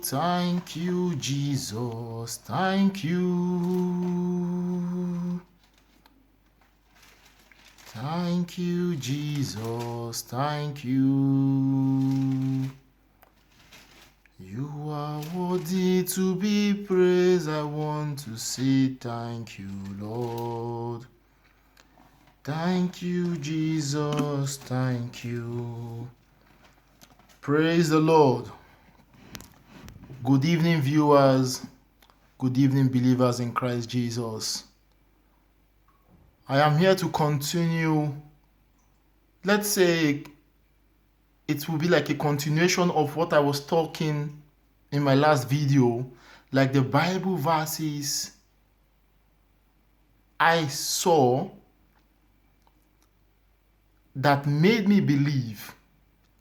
thank you, Jesus. Thank you. Thank you, Jesus. Thank you. You are worthy to be praised. I want to say thank you, Lord. Thank you, Jesus. Thank you. Praise the Lord. Good evening, viewers. Good evening, believers in Christ Jesus. I am here to continue. Let's say it will be like a continuation of what I was talking in my last video, like the Bible verses I saw that made me believe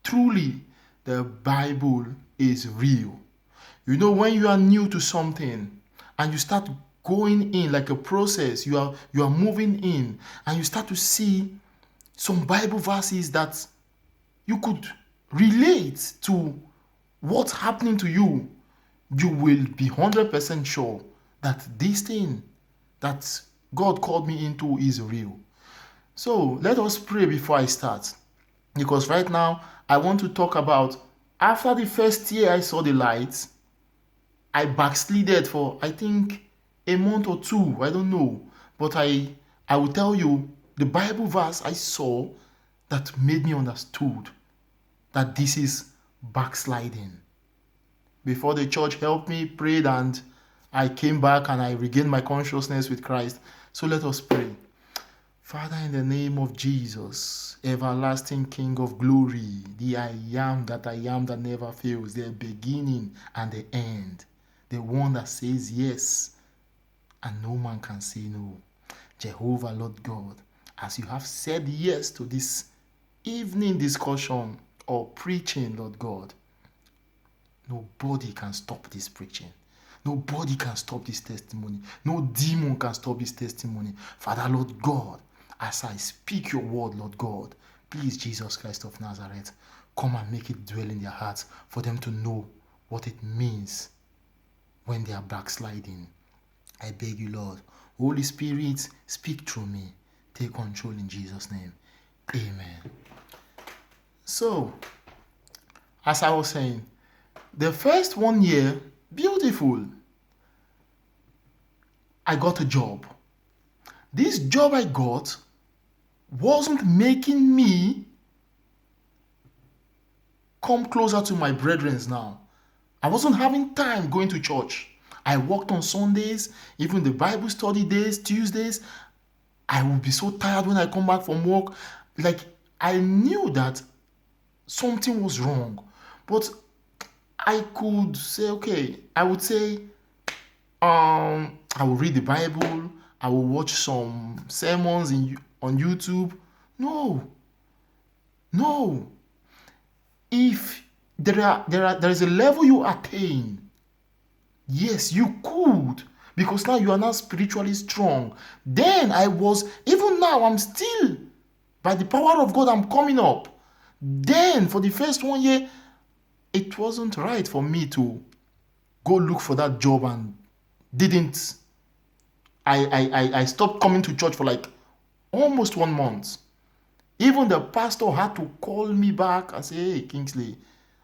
truly the Bible is real. You know, when you are new to something and you start going in like a process, you are moving in, and you start to see some Bible verses that you could relate to what's happening to you, you will be 100% sure that this thing that God called me into is real. So let us pray before I start, because right now I want to talk about after the first year I saw the light, I backslided for I think a month or two, I don't know, but I will tell you the Bible verse I saw that made me understood that this is backsliding. Before the church helped me, prayed, and I came back and I regained my consciousness with Christ. So let us pray. Father, in the name of Jesus, everlasting King of glory, the I am that never fails, the beginning and the end, the one that says yes and no man can say no. Jehovah, Lord God, as you have said yes to this evening discussion or preaching, Lord God, nobody can stop this preaching. Nobody can stop this testimony. No demon can stop this testimony. Father, Lord God, as I speak your word, Lord God, please, Jesus Christ of Nazareth, come and make it dwell in their hearts for them to know what it means when they are backsliding. I beg you, Lord. Holy Spirit, speak through me. Take control in Jesus' name. Amen. So, as I was saying, the first 1 year, beautiful. I got a job. This job I got wasn't making me come closer to my brethren now. I wasn't having time going to church. I worked on Sundays, even the Bible study days, Tuesdays. I would be so tired when I come back from work. Like, I knew that something was wrong. But I could say, okay, I would say, I will read the Bible, I will watch some sermons on YouTube. No. If there is a level you attain, yes, you could, because now you are now spiritually strong. Then even now I'm still, by the power of God, I'm coming up. Then for the first 1 year, it wasn't right for me to go look for that job, and I stopped coming to church for like almost 1 month. Even the pastor had to call me back and say, hey, Kingsley,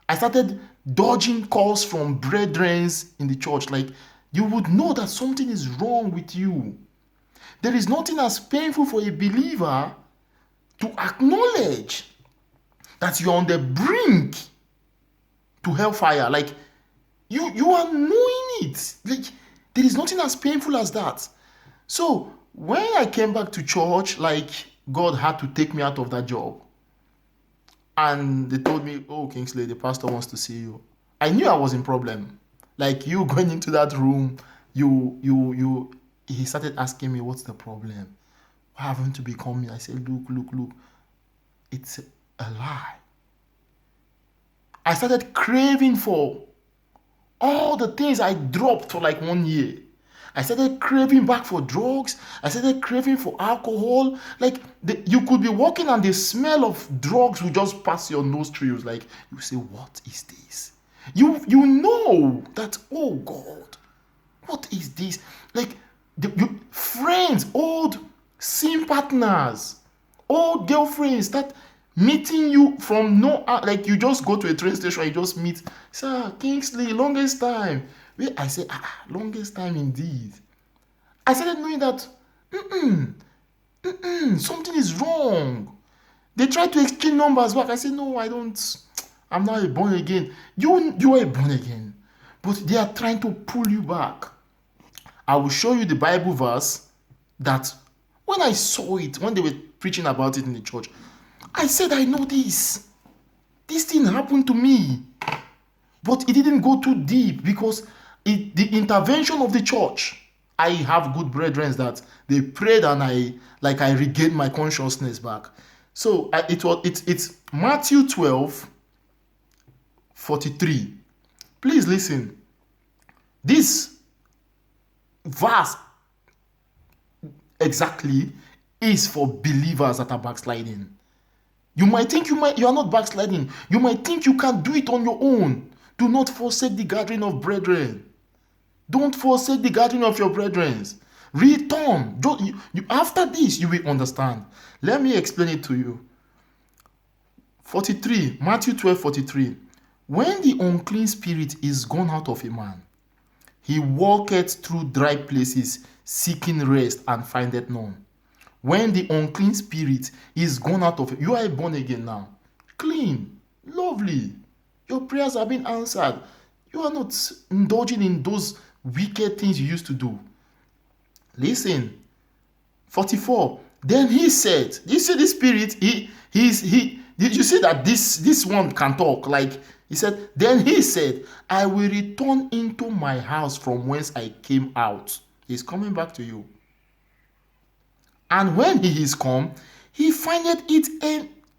I started dodging calls from brethren in the church. Like, you would know that something is wrong with you. There is nothing as painful for a believer to acknowledge that you're on the brink to hellfire. Like, you are knowing it. Like, there is nothing as painful as that. So when I came back to church, like, God had to take me out of that job. And they told me, oh, Kingsley, the pastor wants to see you. I knew I was in problem. Like, you going into that room, he started asking me, what's the problem? Why haven't you become me? I said, look. It's a lie. I started craving for all the things I dropped for like 1 year. I started craving back for drugs. I started craving for alcohol. Like, you could be walking and the smell of drugs will just pass your nostrils. Like, you say, what is this? You know that, oh God, what is this? Like friends, old sin partners, old girlfriends that meeting you from no, like you just go to a train station, you just meet, sir, Kingsley, longest time. Wait, I say, longest time indeed. I started knowing that something is wrong. They try to exchange numbers back. I say, no, I don't. I'm not a born again. You are a born again, but they are trying to pull you back. I will show you the Bible verse that when I saw it, when they were preaching about it in the church, I said, I know this. This thing happened to me. But it didn't go too deep because the intervention of the church. I have good brethren that they prayed and I regained my consciousness back. So it's Matthew 12:43. Please listen. This verse exactly is for believers that are backsliding. You might think you are not backsliding. You might think you can do it on your own. Do not forsake the gathering of brethren. Don't forsake the gathering of your brethren. Return. After this, you will understand. Let me explain it to you. 43, Matthew 12:43. When the unclean spirit is gone out of a man, he walketh through dry places, seeking rest, and findeth none. When the unclean spirit is gone out of you, are born again now. Clean, lovely. Your prayers have been answered. You are not indulging in those wicked things you used to do. Listen. 44. Then he said, you see the spirit, did you see that this one can talk? Like he said, then he said, I will return into my house from whence I came out. He's coming back to you. And when he is come, he findeth it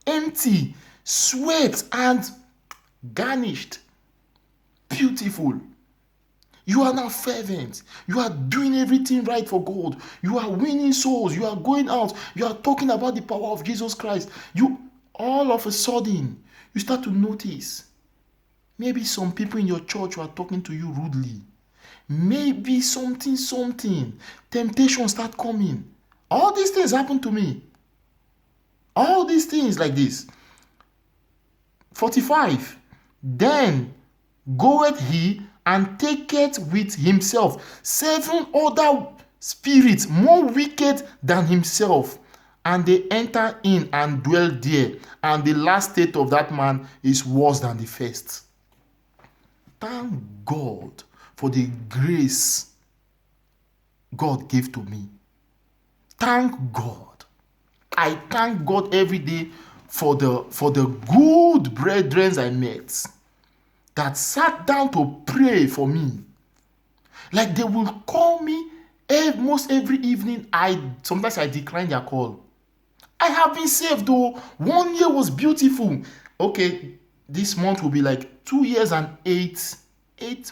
empty, swept, and garnished. Beautiful. You are now fervent. You are doing everything right for God. You are winning souls. You are going out. You are talking about the power of Jesus Christ. All of a sudden, you start to notice. Maybe some people in your church are talking to you rudely. Maybe something. Temptation start coming. All these things happen to me. All these things like this. 45. Then goeth he and taketh with himself 7 other spirits more wicked than himself, and they enter in and dwell there, and the last state of that man is worse than the first. Thank God for the grace God gave to me. Thank God. I thank God every day for the good brethren I met that sat down to pray for me. Like they will call me almost every evening. Sometimes I decline their call. I have been saved though. 1 year was beautiful. Okay, this month will be like 2 years and 8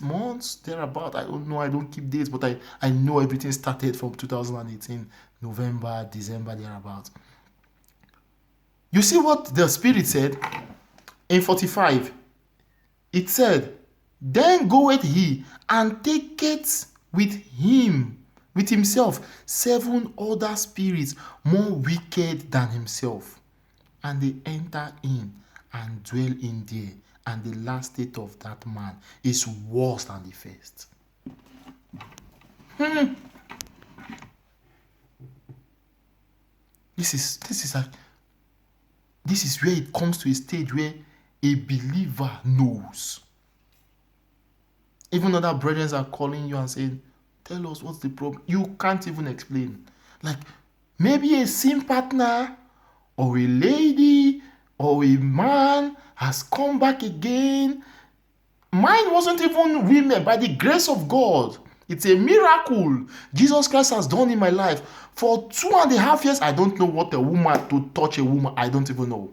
months thereabout. I don't know. I don't keep dates, but I know everything started from 2018, November, December thereabout. You see what the Spirit said in 45? It said, then goeth he and taketh with himself 7 other spirits more wicked than himself, and they enter in and dwell in there, and the last state of that man is worse than the first. This is where it comes to a stage where a believer knows. Even other brethren are calling you and saying, tell us what's the problem. You can't even explain. Like maybe a sin partner or a lady or a man has come back again. Mine wasn't even women. By the grace of God, it's a miracle Jesus Christ has done in my life. For 2.5 years, I don't know what a woman, to touch a woman, I don't even know.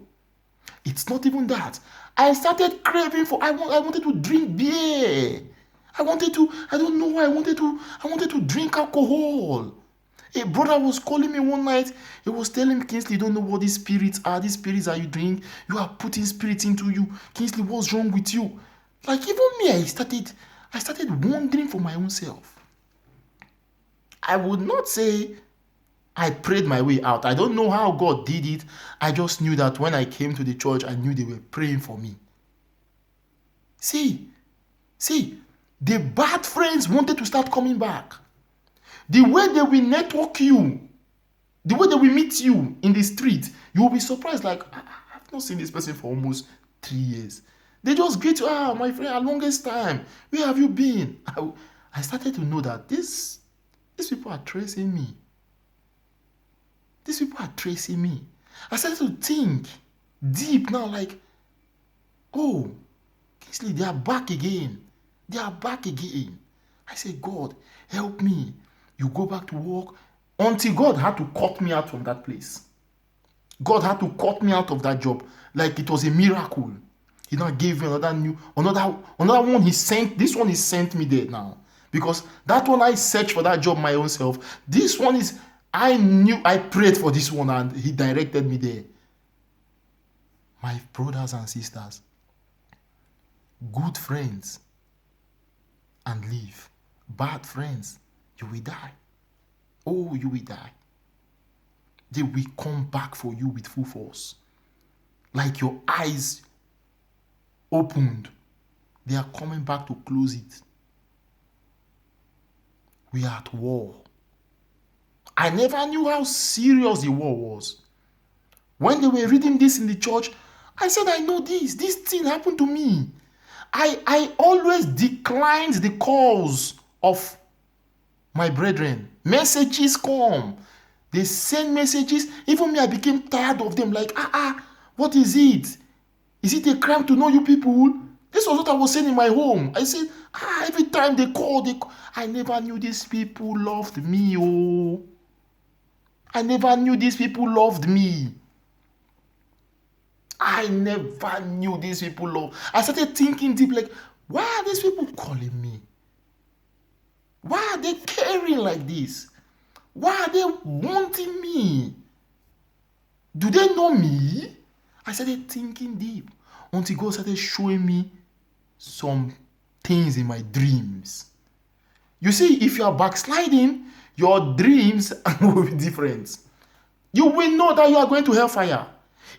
It's not even that. I started craving I wanted to drink beer. I wanted to drink alcohol. A brother was calling me one night. He was telling me, Kingsley, you don't know what these spirits are. These spirits are you drink. You are putting spirits into you. Kingsley, what's wrong with you? Like even me, I started wondering for my own self. I would not say I prayed my way out. I don't know how God did it. I just knew that when I came to the church, I knew they were praying for me. See, the bad friends wanted to start coming back. The way they will network you, the way they will meet you in the street, you will be surprised. Like, I've not seen this person for almost 3 years. They just greet you, my friend, our longest time. Where have you been? I started to know that these people are tracing me. These people are tracing me. I started to think deep now, like, oh, Kingsley, they are back again. They are back again. I said, God, help me. You go back to work. Until God had to cut me out from that place. God had to cut me out of that job. Like it was a miracle. He now gave me another one he sent. This one he sent me there now. Because that one I searched for that job my own self. This one is, I knew, I prayed for this one and he directed me there. My brothers and sisters, good friends and live. Bad friends, you will die. Oh, you will die. They will come back for you with full force. Like your eyes opened, they are coming back to close it. We are at war. I never knew how serious the war was. When they were reading this in the church, I said, I know this. This thing happened to me. I always declined the calls of my brethren. Messages come. They send messages. Even me, I became tired of them. Like, what is it? Is it a crime to know you people? This was what I was saying in my home. I said, every time they call, I never knew these people loved me. Oh, I never knew these people loved me. I never knew these people loved. I started thinking deep, like, why are these people calling me? Why are they caring like this? Why are they wanting me? Do they know me? I started thinking deep until God started showing me some things in my dreams. You see, if you are backsliding, your dreams will be different. You will know that you are going to hellfire.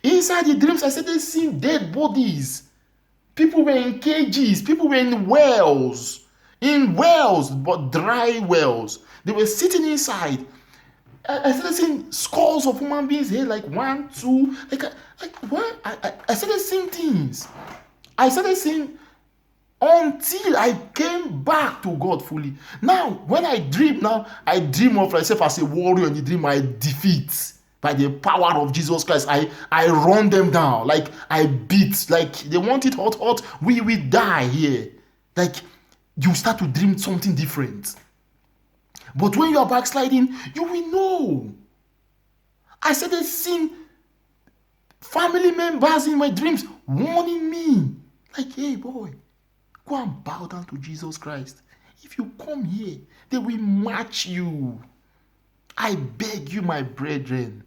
Inside the dreams, I started seeing dead bodies. People were in cages. People were in wells. In wells, but dry wells. They were sitting inside. I started seeing skulls of human beings here, like 1, 2, like what? I started seeing things. I started seeing until I came back to God fully. Now, when I dream of myself as a warrior in the dream. I defeat by the power of Jesus Christ. I run them down, like I beat, like they want it hot. We will die here. Like you start to dream something different. But when you are backsliding, you will know. I started seeing family members in my dreams warning me, like, hey boy, go and bow down to Jesus Christ. If you come here, they will match you. I beg you, my brethren.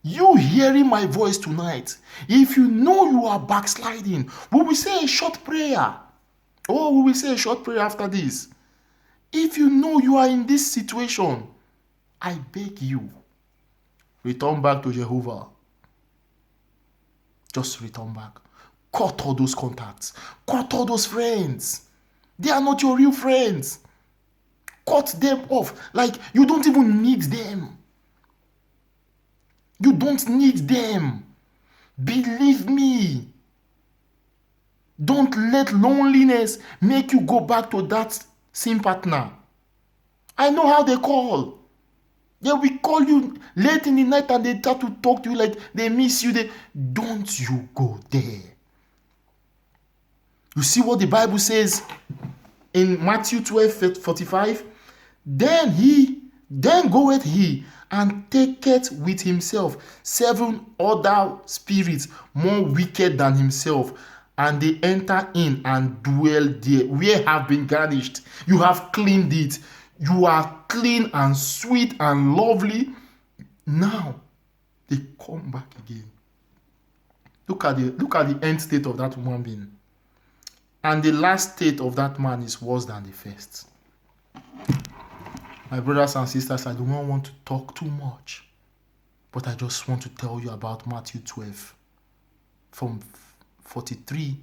You hearing my voice tonight, if you know you are backsliding, we will say a short prayer. Oh, we will say a short prayer after this. If you know you are in this situation, I beg you, return back to Jehovah. Just return back. Cut all those contacts. Cut all those friends. They are not your real friends. Cut them off. Like you don't even need them. You don't need them. Believe me. Don't let loneliness make you go back to that same partner. I know how they call. They will call you late in the night and they start to talk to you like they miss you. Don't you go there. You see what the Bible says in Matthew 12:45? Then goeth he and taketh with himself 7 other spirits more wicked than himself, and they enter in and dwell there, where have been garnished. You have cleaned it. You are clean and sweet and lovely. Now they come back again. Look at the end state of that human being. And the last state of that man is worse than the first. My brothers and sisters, I do not want to talk too much, but I just want to tell you about Matthew 12 from 43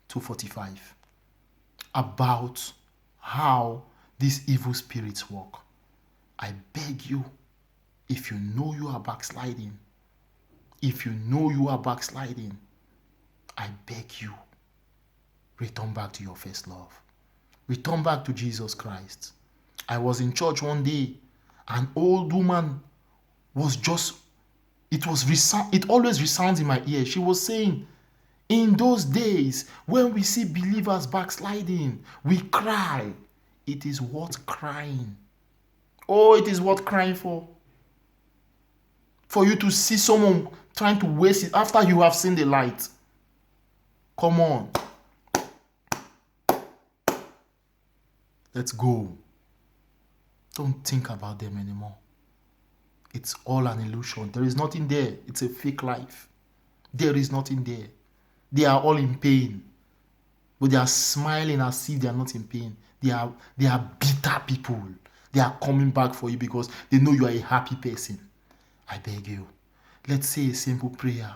to 45, about how these evil spirits work. I beg you, if you know you are backsliding, I beg you, return back to your first love. Return back to Jesus Christ. I was in church one day, an old woman was just, it always resounds in my ear. She was saying, in those days, when we see believers backsliding, we cry. It is worth crying. Oh, it is worth crying for. For you to see someone trying to waste it after you have seen the light. Come on. Let's go. Don't think about them anymore. It's all an illusion. There is nothing there. It's a fake life. There is nothing there. They are all in pain, but they are smiling as if they are not in pain. They are bitter people. They are coming back for you because they know you are a happy person. I beg you, let's say a simple prayer.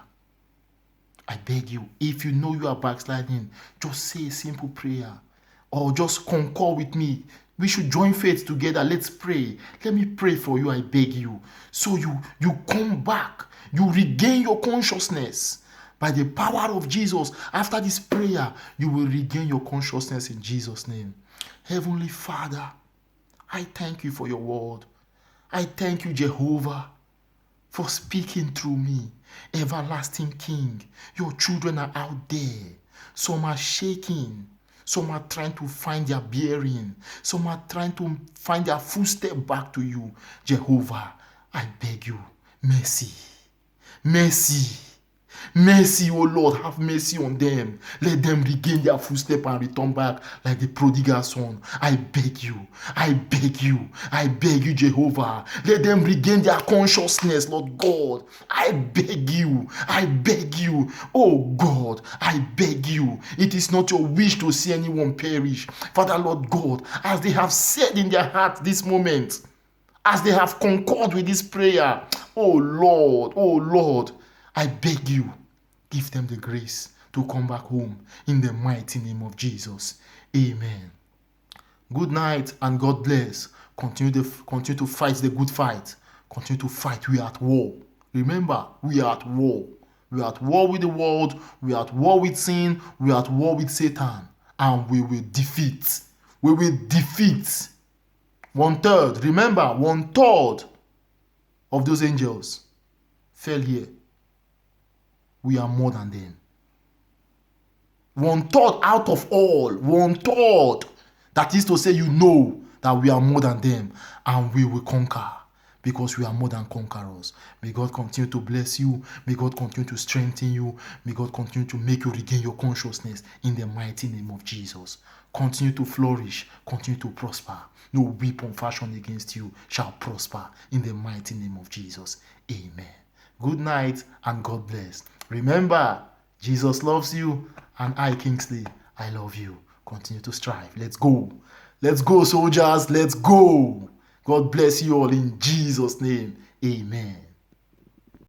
I beg you, if you know you are backsliding, just say a simple prayer or just concur with me. We should join faith together. Let's pray. Let me pray for you, I beg you. So you come back. You regain your consciousness. By the power of Jesus, after this prayer, you will regain your consciousness in Jesus' name. Heavenly Father, I thank you for your word. I thank you, Jehovah, for speaking through me. Everlasting King, your children are out there. Some are shaking. Some are trying to find their bearing. Some are trying to find their footstep back to you. Jehovah, I beg you, mercy. Mercy. Mercy, oh Lord, have mercy on them. Let them regain their footstep and return back like the prodigal son. I beg you, I beg you, I beg you, Jehovah. Let them regain their consciousness, Lord God. I beg you, oh God, I beg you. It is not your wish to see anyone perish. Father, Lord God, as they have said in their hearts this moment, as they have concurred with this prayer, oh Lord, I beg you, give them the grace to come back home in the mighty name of Jesus. Amen. Good night and God bless. Continue to fight the good fight. Continue to fight. We are at war. Remember, we are at war. We are at war with the world. We are at war with sin. We are at war with Satan. And we will defeat. We will defeat. 1/3. Remember, 1/3 of those angels fell here. We are more than them. 1/3 out of all. 1/3. That is to say, you know that we are more than them and we will conquer because we are more than conquerors. May God continue to bless you. May God continue to strengthen you. May God continue to make you regain your consciousness in the mighty name of Jesus. Continue to flourish. Continue to prosper. No weapon fashioned against you shall prosper in the mighty name of Jesus. Amen. Good night and God bless. Remember, Jesus loves you and I, Kingsley, I love you. Continue to strive. Let's go. Let's go, soldiers. Let's go. God bless you all in Jesus' name. Amen.